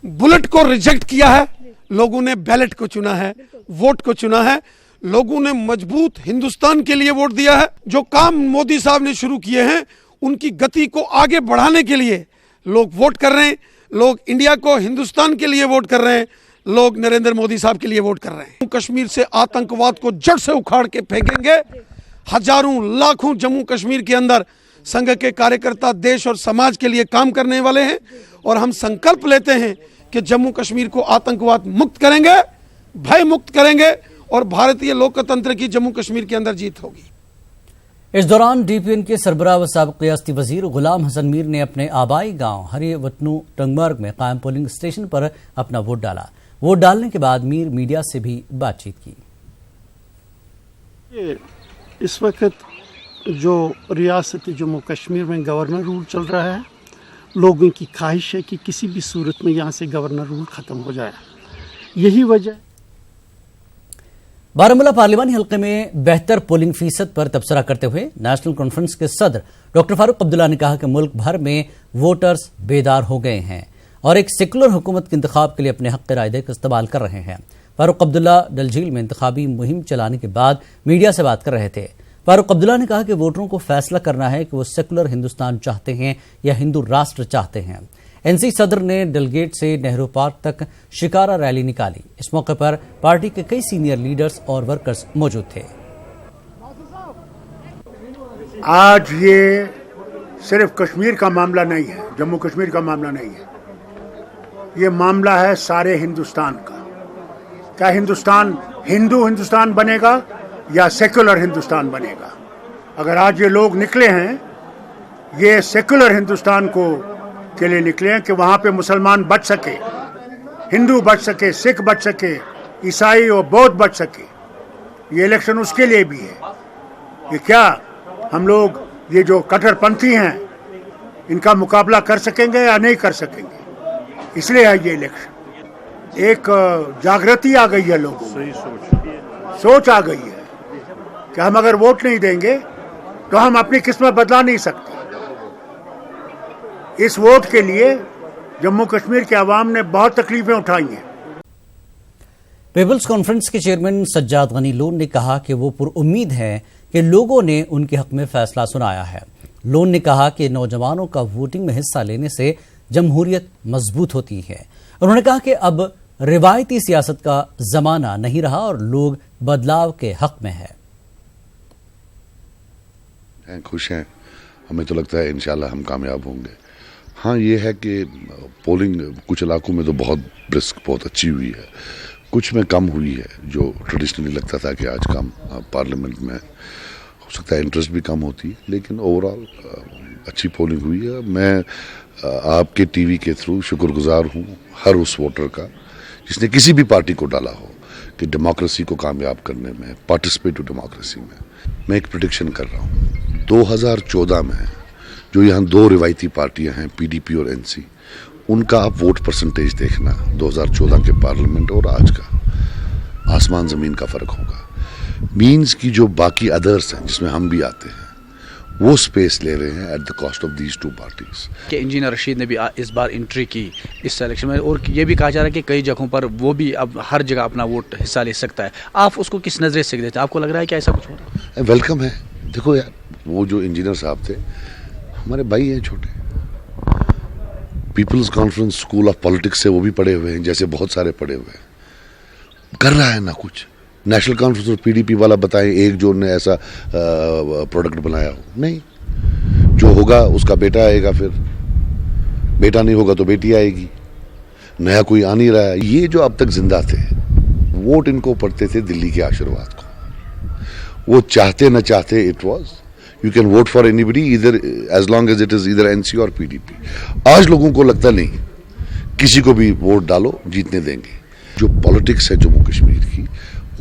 S9: बुलेट को रिजेक्ट किया है, लोगों ने बैलेट को चुना है, वोट को चुना है। लोगों ने मजबूत हिंदुस्तान के लिए वोट दिया है। जो काम मोदी साहब ने शुरू किए हैं उनकी गति को आगे बढ़ाने के लिए लोग वोट कर रहे हैं। लोग इंडिया को, हिंदुस्तान के लिए वोट कर रहे हैं। लोग नरेंद्र मोदी साहब के लिए वोट कर रहे हैं। कश्मीर से आतंकवाद को जड़ से उखाड़ के फेंकेंगे। हजारों लाखों जम्मू कश्मीर के अंदर संघ के कार्यकर्ता देश और समाज के लिए काम करने वाले हैं और हम संकल्प लेते हैं कि जम्मू कश्मीर को आतंकवाद मुक्त करेंगे, भय मुक्त करेंगे और भारतीय लोकतंत्र की जम्मू कश्मीर के अंदर जीत होगी।
S1: इस दौरान DPN के सरबराह व साबिक़ रियासती वजीर गुलाम हसन मीर ने अपने आबाई गांव हरी वतनू टंगमर्ग में कायम पोलिंग स्टेशन पर अपना वोट डाला। वोट डालने के बाद मीर मीडिया से भी बातचीत की।
S10: इस वक्त जो रियासती जम्मू कश्मीर में गवर्नर रूल चल रहा है, लोगों की ख्वाहिश है कि किसी भी सूरत में यहाँ से गवर्नर रूल खत्म हो जाए। यही वजह
S1: बारामूला पार्लिमानी हल्के में बेहतर पोलिंग फीसद पर तबसरा करते हुए नेशनल कॉन्फ्रेंस के सदर डॉक्टर फारूक अब्दुल्ला ने कहा कि मुल्क भर में वोटर्स बेदार हो गए हैं और एक सेकुलर हुकूमत के इंतखाब के लिए अपने हक राय का इस्तेमाल कर रहे हैं। फारूक अब्दुल्ला डलझील में इंतखाबी मुहिम चलाने के बाद मीडिया से बात कर रहे थे। फारूक अब्दुल्ला ने कहा कि वोटरों को फैसला करना है कि वो सेकुलर हिंदुस्तान चाहते हैं या हिंदू राष्ट्र चाहते हैं। NC सदर ने डेलीगेट से नेहरू पार्क तक शिकारा रैली निकाली। इस मौके पर पार्टी के कई सीनियर लीडर्स और वर्कर्स मौजूद थे।
S11: आज ये सिर्फ कश्मीर का मामला नहीं है, जम्मू कश्मीर का मामला नहीं है, ये मामला है सारे हिंदुस्तान का। क्या हिंदुस्तान हिंदू हिंदुस्तान बनेगा या सेकुलर हिंदुस्तान बनेगा? अगर आज ये लोग निकले हैं, ये सेकुलर हिंदुस्तान के लिए निकले हैं कि वहाँ पे मुसलमान बच सके, हिंदू बच सके, सिख बच सके, ईसाई और बौद्ध बच सके। ये इलेक्शन उसके लिए भी है। ये क्या हम लोग, ये जो कट्टरपंथी हैं, इनका मुकाबला कर सकेंगे या नहीं कर सकेंगे। इसलिए है ये इलेक्शन। एक जागृति आ गई है लोगों में, सोच आ गई है कि हम अगर वोट नहीं देंगे तो हम अपनी किस्मत बदला नहीं सकते। इस वोट के लिए जम्मू कश्मीर के अवाम ने बहुत तकलीफें उठाई हैं।
S1: पीपल्स कॉन्फ्रेंस के चेयरमैन सज्जाद गनी लोन ने कहा कि वो पुरुम्मीद हैं कि लोगों ने उनके हक में फैसला सुनाया है। लोन ने कहा कि नौजवानों का वोटिंग में हिस्सा लेने से जमहूरियत मजबूत होती है। उन्होंने कहा कि अब रिवायती सियासत का जमाना नहीं रहा और लोग बदलाव के हक में है।
S2: खुश हैं, हमें तो लगता है इंशाल्लाह हम कामयाब होंगे। हाँ, ये है कि पोलिंग कुछ इलाकों में तो बहुत ब्रिस्क, बहुत अच्छी हुई है, कुछ में कम हुई है। जो ट्रेडिशनली लगता था कि आज कम पार्लियामेंट में हो सकता है इंटरेस्ट भी कम होती है, लेकिन ओवरऑल अच्छी पोलिंग हुई है। मैं आपके टीवी के थ्रू शुक्रगुजार हूँ हर उस वोटर का जिसने किसी भी पार्टी को डाला हो कि डेमोक्रेसी को कामयाब करने में, पार्टिसिपेटिव डेमोक्रेसी में। मैं एक प्रेडिक्शन कर रहा हूँ, 2014 में जो यहाँ दो रिवायती पार्टियां हैं, पीडीपी और एनसी, उनका आप वोट परसेंटेज देखना 2014 के पार्लियामेंट और आज का, आसमान ज़मीन का फ़र्क होगा। मीन्स की जो बाकी अदर्स हैं जिसमें हम भी आते हैं, वो स्पेस ले रहे हैं at the cost of these two parties.
S12: कि इंजीनियर रशीद ने भी इस बार एंट्री की इस इलेक्शन में, और ये भी कहा जा रहा है कि कई जगहों पर वो भी अब हर जगह अपना वोट हिस्सा ले सकता है। आप उसको किस नज़रिए से देखते हैं? आपको लग रहा है कि ऐसा कुछ हो रहा है?
S2: वेलकम है। देखो यार, वो जो इंजीनियर साहब थे हमारे भाई हैं छोटे, Peoples Conference school of politics से वो भी पढ़े हुए हैं, जैसे बहुत सारे पढ़े हुए हैं। कर रहा है ना कुछ। नेशनल कॉन्फ्रेंस और पीडीपी वाला बताएं एक जो ने ऐसा प्रोडक्ट बनाया हो? नहीं। जो होगा उसका बेटा आएगा, फिर बेटा नहीं होगा तो बेटी आएगी, नया कोई आ नहीं रहा है। ये जो अब तक जिंदा थे, वोट इनको पड़ते थे दिल्ली के आशीर्वाद को। वो चाहते न चाहते, it was you can vote for anybody इधर as long as it is इधर एनसी और पीडीपी। आज लोगों को लगता नहीं किसी को भी वोट डालो जीतने देंगे। जो पॉलिटिक्स है जम्मू कश्मीर की,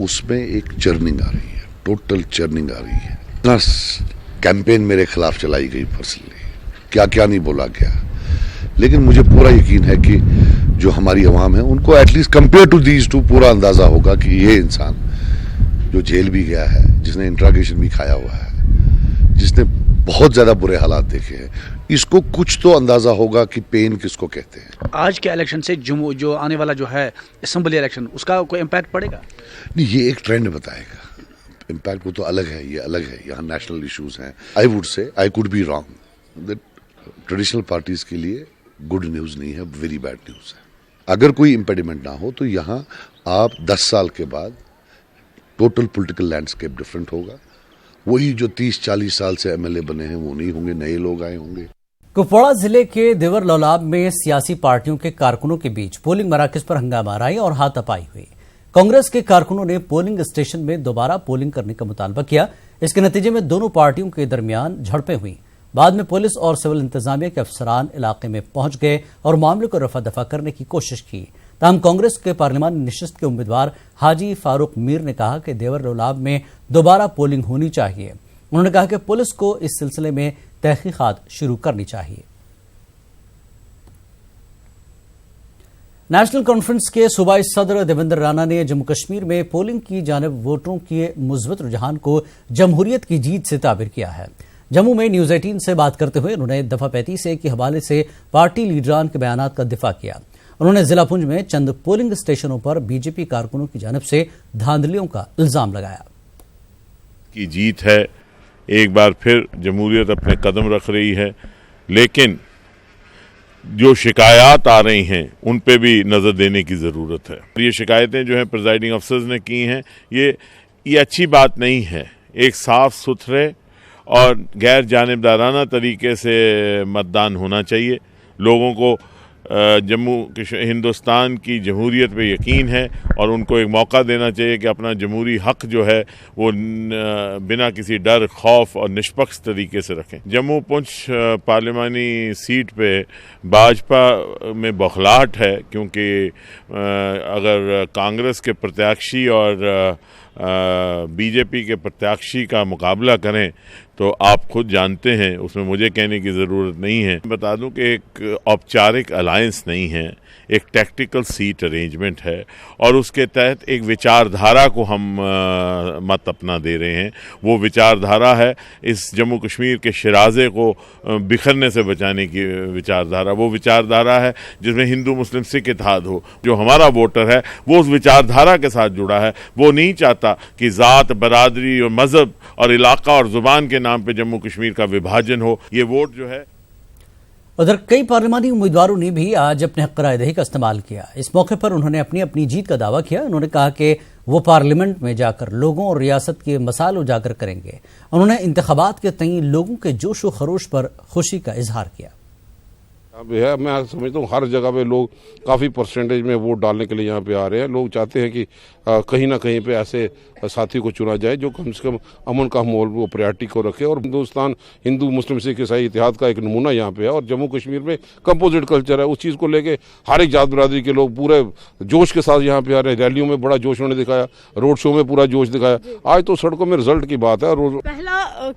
S2: उसमें एक चर्निंग आ रही है, टोटल चर्निंग आ रही है। इतना कैंपेन मेरे खिलाफ चलाई गई पर्सनली, क्या क्या नहीं बोला गया, लेकिन मुझे पूरा यकीन है कि जो हमारी अवाम है उनको at least compare to these two पूरा अंदाजा होगा कि ये इंसान जो जेल भी गया है, जिसने इंट्रागेशन भी खाया हुआ है, जिसने बहुत ज्यादा बुरे हालात देखे हैं, इसको कुछ तो अंदाजा होगा कि पेन किसको कहते हैं।
S12: आज के इलेक्शन से जम्मू जो आने वाला जो है असेंबली इलेक्शन, उसका कोई इम्पैक्ट पड़ेगा?
S2: नहीं, ये एक ट्रेंड बताएगा। इम्पैक्ट वो तो अलग है, ये अलग है। यहाँ नेशनल इश्यूज हैं। I would say, I could be wrong, that traditional parties के लिए गुड न्यूज नहीं है, वेरी बैड न्यूज है। अगर कोई इम्पेडिमेंट ना हो तो यहाँ आप 10 साल के बाद टोटल पॉलिटिकल लैंडस्केप डिफरेंट होगा। वही जो 30-40 साल से एमएलए बने हैं वो नहीं होंगे, नए लोग आए होंगे।
S1: कुपवाड़ा जिले के देवर लौलाब में सियासी पार्टियों के कारकुनों के बीच पोलिंग मराकज पर हंगामाराई और हाथापाई हुई। कांग्रेस के कारकुनों ने पोलिंग स्टेशन में दोबारा पोलिंग करने का मुतालबा किया। इसके नतीजे में दोनों पार्टियों के दरमियान झड़पें हुई। बाद में पुलिस और सिविल इंतजामिया के अफसरान इलाके में पहुंच गए और मामले को रफा दफा करने की कोशिश की। ताहम कांग्रेस के पार्लियामानी नशिस्त के उम्मीदवार हाजी फारूक मीर ने कहा कि देवर लौलाब में दोबारा पोलिंग होनी चाहिए। उन्होंने कहा कि पुलिस को इस सिलसिले में तहकीकात शुरू करनी चाहिए। नेशनल कॉन्फ्रेंस के सूबाई सदर देवेंद्र राणा ने जम्मू कश्मीर में पोलिंग की जानिब वोटरों के मुस्बत रुझान को जमहूरियत की जीत से ताबिर किया है। जम्मू में न्यूज 18 से बात करते हुए उन्होंने दफा 35A के हवाले से पार्टी लीडरान के बयानात का दिफा किया। उन्होंने जिला पुंज में चंद पोलिंग स्टेशनों पर बीजेपी कारकुनों की जानिब से धांधलियों का इल्जाम लगाया।
S13: की जीत है, एक बार फिर जमहूरियत अपने कदम रख रही है, लेकिन जो शिकायत आ रही हैं उन पे भी नज़र देने की ज़रूरत है। ये शिकायतें जो हैं प्रिजाइडिंग अफसर्स ने की हैं, ये अच्छी बात नहीं है। एक साफ सुथरे और गैर जानिबदाराना तरीके से मतदान होना चाहिए। लोगों को हिंदुस्तान की जमहूरियत पे यकीन है और उनको एक मौका देना चाहिए कि अपना जमहूरी हक जो है वो बिना किसी डर, खौफ और निष्पक्ष तरीके से रखें। जम्मू पुंछ पार्लियामानी सीट पे भाजपा में बौखलाहट है, क्योंकि अगर कांग्रेस के प्रत्याशी और बीजेपी के प्रत्याशी का मुकाबला करें तो आप खुद जानते हैं, उसमें मुझे कहने की ज़रूरत नहीं है। बता दूं कि एक औपचारिक अलायंस नहीं है, एक टैक्टिकल सीट अरेंजमेंट है और उसके तहत एक विचारधारा को हम मत अपना दे रहे हैं। वो विचारधारा है इस जम्मू कश्मीर के शराजे को बिखरने से बचाने की विचारधारा। वो विचारधारा है जिसमें हिंदू मुस्लिम सिख इत्तेहाद हो। जो हमारा वोटर है वो उस विचारधारा के साथ जुड़ा है। वो नहीं चाहता कि ज़ात, बरादरी और मज़हब और इलाका और ज़ुबान के नाम पे जम्मू कश्मीर का विभाजन हो। ये वोट जो है।
S1: उधर कई पार्लिमानी उम्मीदवारों ने भी आज अपने हक़ राय-दही का इस्तेमाल किया। इस मौके पर उन्होंने अपनी अपनी जीत का दावा किया। उन्होंने कहा कि वो पार्लियामेंट में जाकर लोगों और रियासत के मसाइल उजागर करेंगे। उन्होंने इंतखाबात के तय लोगों के जोश व खरोश पर खुशी का इजहार किया।
S31: है, मैं समझता हूँ हर जगह पे लोग काफ़ी परसेंटेज में वोट डालने के लिए यहाँ पे आ रहे हैं। लोग चाहते हैं कि कहीं ना कहीं पे ऐसे साथी को चुना जाए जो कम से कम अमन का माहौल वो प्रायोरिटी को रखे। और हिंदुस्तान हिंदू मुस्लिम सिख ईसाई इत्तेहाद का एक नमूना यहाँ पे है। और जम्मू कश्मीर में कंपोजिट कल्चर है, उस चीज़ को लेके हर एक जात बरादरी के लोग पूरे जोश के साथ यहाँ पे आ रहे हैं। रैलियों में बड़ा जोश उन्होंने दिखाया, रोड शो में पूरा जोश दिखाया। आज तो सड़कों में रिजल्ट की बात है।
S14: पहला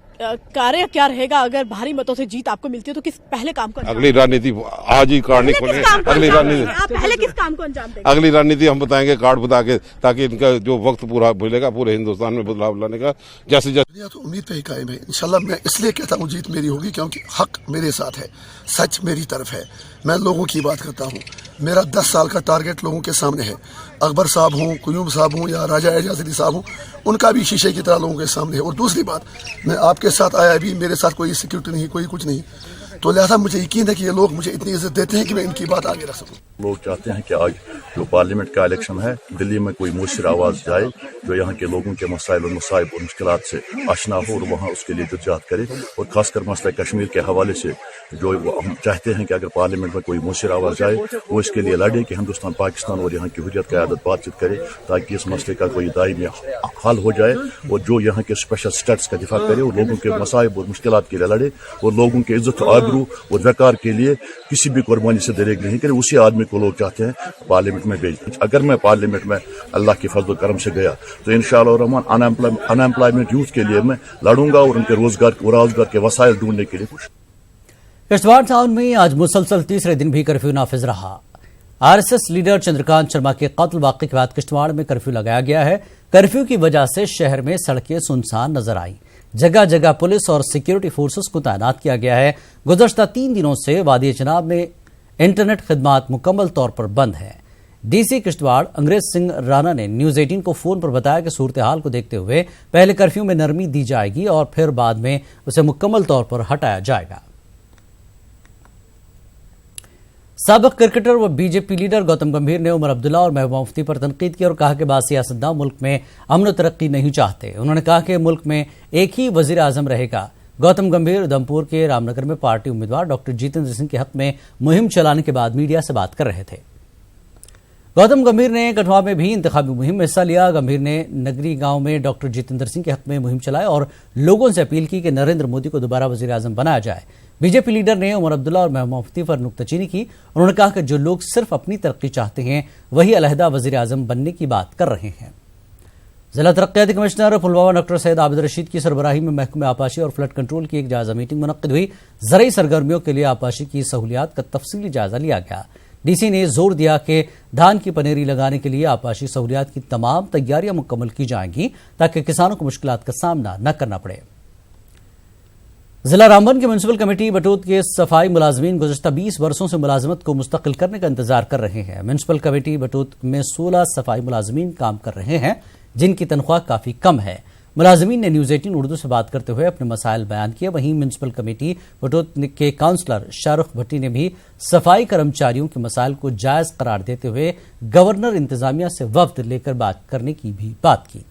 S14: कार्य क्या रहेगा अगर भारी मतों से जीत आपको मिलती है तो किस पहले काम को?
S31: अगली रणनीति आज ही कार्ड नहीं खोलेंगे। अगली रणनीति
S14: आप पहले किस काम को अंजाम देंगे?
S31: अगली रणनीति हम बताएंगे कार्ड बता के, ताकि इनका जो वक्त पूरा मिलेगा पूरे हिंदुस्तान में बदलाव लाने का। जैसे जैसे
S15: तो उम्मीद पे ही कायम है। इंशाल्लाह मैं इसलिए कहता हूँ जीत मेरी होगी क्योंकि हक मेरे साथ है, सच मेरी तरफ है। मैं लोगों की बात करता हूँ। मेरा 10 साल का टारगेट लोगों के सामने है। अकबर साहब हूँ, कुयूम साहब हूँ या राजा एजाज अली साहब हूँ, उनका भी शीशे की तरह लोगों के सामने है। और दूसरी बात, मैं आपके साथ आया भी, मेरे साथ कोई सिक्योरिटी नहीं, कोई कुछ नहीं, तो लिहाजा मुझे यकीन है कि ये लोग मुझे इतनी इज्जत देते हैं कि मैं इनकी बात आगे रख सकूँ।
S16: लोग चाहते हैं कि आज जो पार्लियामेंट का इलेक्शन है, दिल्ली में कोई मुसर आवाज़ जाए जो यहाँ के लोगों के मसाइल और मसाइब और मुश्किलात से आशना हो और वहाँ उसके लिए जद्दोजहद करे। और खासकर मसला कश्मीर के हवाले से जो हम चाहते हैं कि अगर पार्लियामेंट में कोई मुसर आवाज़ जाए वो इसके लिए लड़े कि हिंदुस्तान पाकिस्तान और यहाँ की हुर्रियत क़यादत बातचीत करे, ताकि इस मसले का कोई दायमी हल हो जाए। और जो यहाँ के स्पेशल स्टेट्स का दिफा करे और लोगों के मसाइब और मुश्किलात के लिए लड़े और लोगों के इज्जत आबरू और वक़ार के लिए किसी भी कुर्बानी से दरेग नहीं करे। उसी आदमी को लोग चाहते हैं पार्लियामेंट में भेजें। अगर मैं पार्लियामेंट में अल्लाह के फजल करम से गया तो इंशाअल्लाह रहमान अनएम्प्लॉयमेंट यूथ के लिए मैं लड़ूंगा और उनके रोजगार के वसाइल ढूंढने के लिए कुछ।
S1: किश्तवाड़ टाउन में आज मुसलसल तीसरे दिन भी कर्फ्यू नाफिज रहा। आरएसएस लीडर चंद्रकांत शर्मा के कत्ल वाक़े के बाद किश्तवाड़ में कर्फ्यू लगाया गया है। कर्फ्यू की वजह से शहर में सड़कें सुनसान नजर आई। जगह जगह पुलिस और सिक्योरिटी फोर्सेस को तैनात किया गया है। गुज़श्ता 3 दिनों से वादी चनाब में इंटरनेट खिदमात मुकम्मल तौर पर बंद है। डीसी किश्तवाड़ अंग्रेज सिंह राणा ने न्यूज़ 18 को फोन पर बताया कि सूरत हाल को देखते हुए पहले कर्फ्यू में नरमी दी जाएगी और फिर बाद में उसे मुकम्मल तौर पर हटाया जाएगा। साबिक क्रिकेटर व बीजेपी लीडर गौतम गंभीर ने उमर अब्दुल्ला और महबूबा मुफ्ती पर तनकीद की और कहा कि बाद सियासतदान मुल्क में अमन और तरक्की नहीं चाहते। उन्होंने कहा कि मुल्क में एक ही वजीर आजम रहेगा। गौतम गंभीर उधमपुर के रामनगर में पार्टी उम्मीदवार डॉक्टर जितेंद्र सिंह के हक में मुहिम चलाने के बाद मीडिया से बात कर रहे थे। गौतम गंभीर ने कठुआ में भी इंतखाबी मुहिम में हिस्सा लिया। गंभीर ने नगरी गांव में डॉक्टर जितेंद्र सिंह के हक में मुहिम चलाई और लोगों से अपील की कि नरेंद्र मोदी को दोबारा वजीर आजम बनाया जाए। बीजेपी लीडर ने उमर अब्दुल्ला और महबूबा मुफ्ती पर नुक्ताचीनी की। उन्होंने कहा कि जो लोग सिर्फ अपनी तरक्की चाहते हैं वही अलहदा वजीर आजम बनने की बात कर रहे हैं। जिला तरक्याती कमिश्नर पुलवामा डॉक्टर सैयद आबिद रशीद की सरबराही में महकमे आपाशी और फ्लड कंट्रोल की एक जायजा मीटिंग मुनक्किद हुई। ज़रई सरगर्मियों के लिए आपाशी की सहूलियात का तफसीली जायजा लिया गया। डीसी ने जोर दिया कि धान की पनेरी लगाने के लिए आपाशी सहूलियात की तमाम तैयारियां मुकम्मल की जाएंगी ताकि किसानों को मुश्किलात का सामना न करना पड़े। जिला रामबन की म्यूनसिपल कमेटी बटोत के सफाई मुलाजमीन गुज़श्ता 20 वर्षों से मुलाजमत को मुस्तकिल करने का इंतजार कर रहे हैं। म्यूनसिपल कमेटी बटोत में 16 सफाई मुलाजमीन काम कर रहे हैं जिनकी तनख्वाह काफी कम है। मुलाजमीन ने न्यूज़ 18 उर्दू से बात करते हुए अपने मसाइल बयान किए। वहीं म्यूनसिपल कमेटी बटोत के काउंसलर शाहरुख भट्टी ने भी सफाई कर्मचारियों के मसाइल को जायज करार देते हुए गवर्नर इंतजामिया से वफ्द लेकर बात करने की भी बात की।